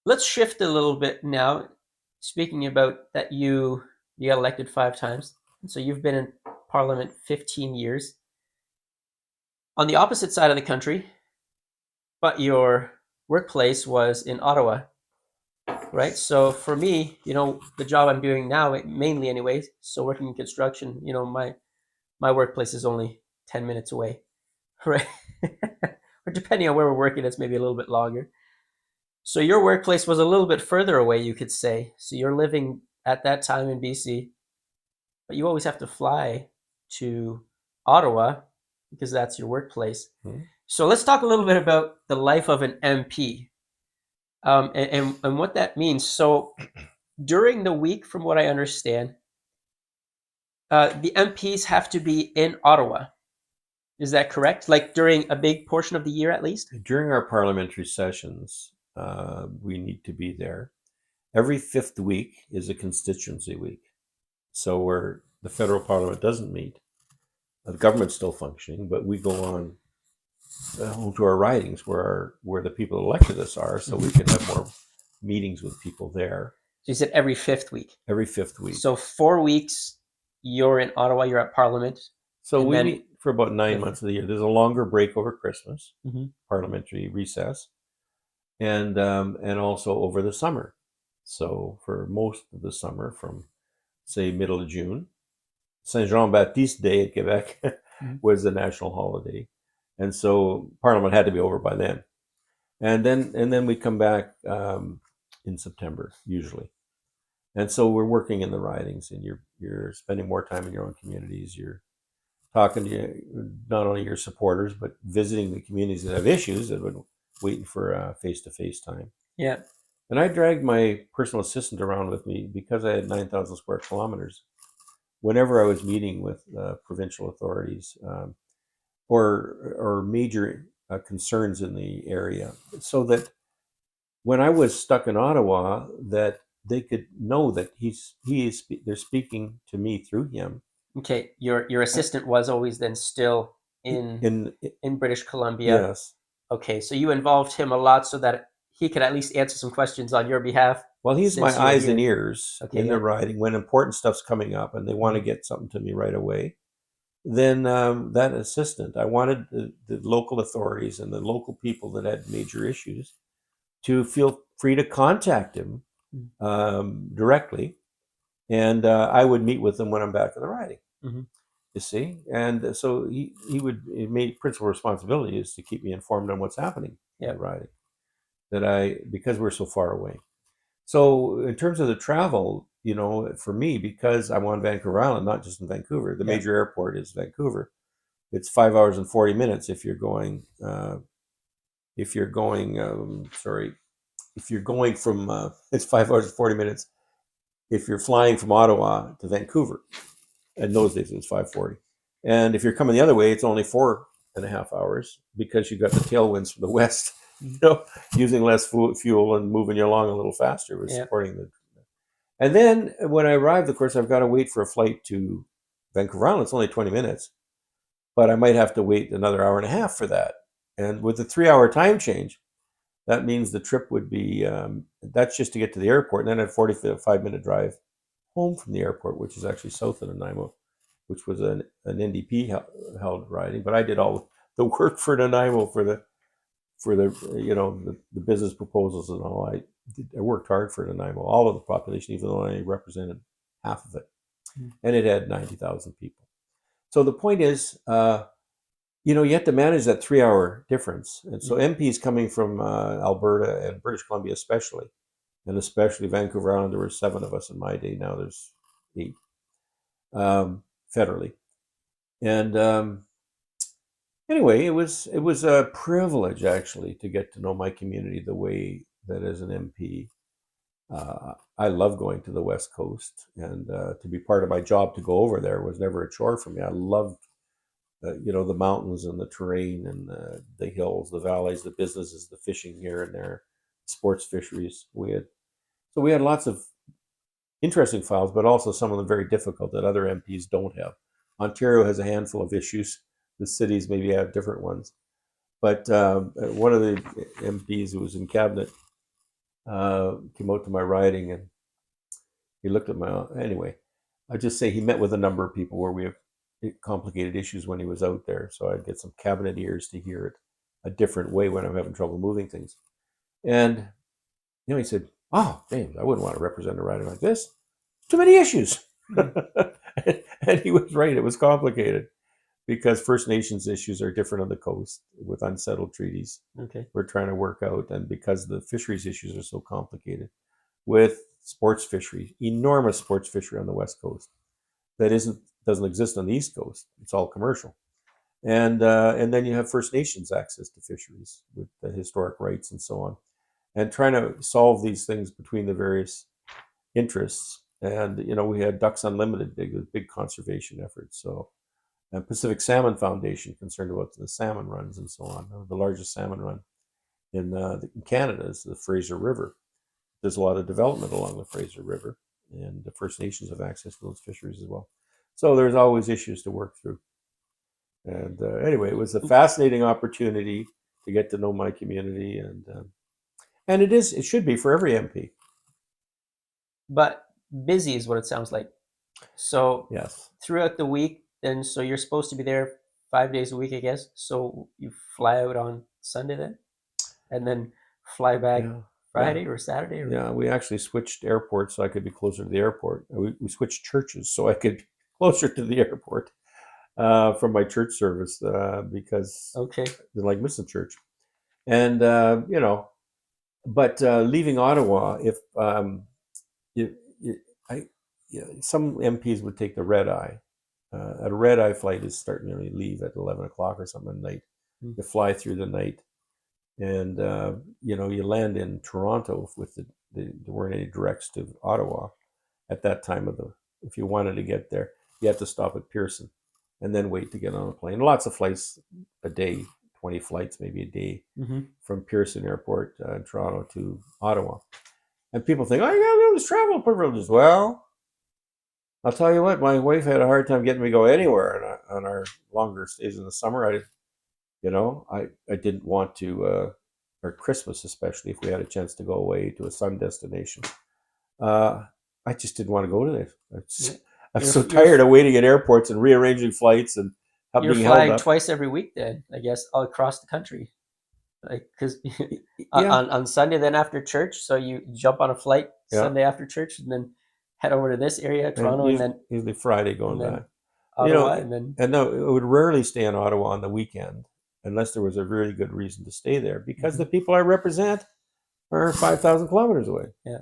let's shift a little bit now. Speaking about that, you got elected 5 times, so you've been in Parliament 15 years on the opposite side of the country, but your workplace was in Ottawa, right? So for me, the job I'm doing now, mainly anyways, so working in construction, my workplace is only 10 minutes away, right? Or depending on where we're working, it's maybe a little bit longer. So your workplace was a little bit further away, you could say. So you're living at that time in BC, but you always have to fly to Ottawa because that's your workplace. Mhm. So let's talk a little bit about the life of an MP, and what that means. So during the week, from what I understand, the MPs have to be in Ottawa. Is that correct? Like during a big portion of the year, at least? During our parliamentary sessions, we need to be there. Every fifth week is a constituency week. So where the federal parliament doesn't meet, the government's still functioning, but we go on home to our ridings where the people who elected us are, so we Mhm. can have more meetings with people there So you said every fifth week. every fifth week. So 4 weeks you're in Ottawa, you're at Parliament, So and we then meet for about 9 months of the year. There's a longer break over Christmas, Mhm. parliamentary recess, and also over the summer. So for most of the summer, from say middle of June, Saint Jean Baptiste Day at Quebec Mhm. was the national holiday, and so Parliament had to be over by then. And then we come back in September usually, and so we're working in the ridings, and you're spending more time in your own communities. You're talking to not only your supporters but visiting the communities that have issues that would waiting for face-to-face time. Yeah. And I dragged my personal assistant around with me because I had 9,000 square kilometers. Whenever I was meeting with provincial authorities or major concerns in the area, so that when I was stuck in Ottawa, that they could know that they're speaking to me through him. Okay. Your assistant was always then still in In in British Columbia. Yes, Okay, so you involved him a lot so that he could at least answer some questions on your behalf well, he's my since you were eyes and here. ears Okay, in the yeah. riding when important stuff's coming up and they want to Mhm. get something to me right away. Then that assistant, I wanted the local authorities and the local people that had major issues to feel free to contact him directly, and I would meet with them when I'm back in the riding. Mhm. You see, and so he would it made principal responsibility is to keep me informed on what's happening in Yeah. the riding. That I because we're so far away. So in terms of the travel, for me, because I'm on Vancouver Island, not just in Vancouver, the Yeah. major airport is Vancouver. It's 5 hours and 40 minutes if you're going. If you're going, sorry, if you're going from, it's 5 hours and 40 minutes if you're flying from Ottawa to Vancouver. In those days, it was 5:40. And if you're coming the other way, it's only 4.5 hours because you got the tailwinds from the west. Mhm. Using less fuel and moving you along a little faster was Yeah. supporting the. And then when I arrived, of course, I've got to wait for a flight to Vancouver Island. It's only 20 minutes, but I might have to wait another hour and a half for that. And with the 3 hour time change, that means the trip would be that's just to get to the airport, and then a 45-minute drive home from the airport, which is actually south of Nanaimo, which was an NDP held riding. But I did all the work for Nanaimo for the business proposals and all. I worked hard for Nanaimo, all of the population, even though I represented half of it, Mhm. and it had 90,000 people. So the point is, you have to manage that 3 hour difference, and so Mhm. MPs coming from Alberta and British Columbia, especially, and especially Vancouver Island, there were 7 of us in my day. Now there's 8 federally, and anyway, it was a privilege actually to get to know my community the way that as an MP. I love going to the West Coast, and to be part of my job to go over there was never a chore for me. I loved, the mountains and the terrain and the hills, the valleys, the businesses, the fishing here and there, sports fisheries. We had lots of interesting files, but also some of them very difficult that other MPs don't have. Ontario has a handful of issues. The cities maybe have different ones. But one of the MPs who was in cabinet came out to my riding, and he looked at my, anyway, I just say he met with a number of people where we have complicated issues when he was out there. So I'd get some cabinet ears to hear it a different way when I'm having trouble moving things. And, he said, "Oh, James, I wouldn't want to represent a riding like this. Too many issues." And he was right. It was complicated because First Nations issues are different on the coast with unsettled treaties. Okay. We're trying to work out, and because the fisheries issues are so complicated with sports fishery, enormous sports fishery on the west coast that doesn't exist on the east coast. It's all commercial, and then you have First Nations access to fisheries with the historic rights and so on, and trying to solve these things between the various interests. And we had Ducks Unlimited, big conservation efforts. So, and Pacific Salmon Foundation concerned about the salmon runs and so on. The largest salmon run in Canada is the Fraser River. There's a lot of development along the Fraser River, and the First Nations have access to those fisheries as well. So there's always issues to work through. And anyway, it was a fascinating opportunity to get to know my community, and it should be for every MP. But busy is what it sounds like. So Yes. throughout the week, then so you're supposed to be there 5 days a week, I guess. So you fly out on Sunday then, and then fly back Yeah. Friday or Saturday. Or... Yeah, we actually switched airports so I could be closer to the airport. We switched churches so I could be closer to the airport from my church service because Okay. I didn't like missing church. And but leaving Ottawa, if you, you, I, yeah, some MPs would take the red eye. A red eye flight is starting to leave at 11 o'clock or something at night. You fly through the night, and you land in Toronto with there weren't any directs to Ottawa at that time of the. If you wanted to get there, you had to stop at Pearson, and then wait to get on a plane. Lots of flights a day, 20 flights maybe a day from Pearson Airport in Toronto to Ottawa. And people think, oh, you got those travel privileges. Well, I'll tell you what, my wife had a hard time getting me to go anywhere on our longer stays in the summer. I didn't want to, or Christmas especially, if we had a chance to go away to a sun destination. I just didn't want to go to this. I'm so tired of waiting at airports and rearranging flights and you're being held flying up. twice every week then, I guess, all across the country. Like, because Yeah. on Sunday, then after church, so you jump on a flight Sunday after church, and then head over to this area, Toronto, and then usually Friday going back. Ottawa, and then and no, it would rarely stay in Ottawa on the weekend unless there was a really good reason to stay there because the people I represent are 5,000 kilometers away. Yeah.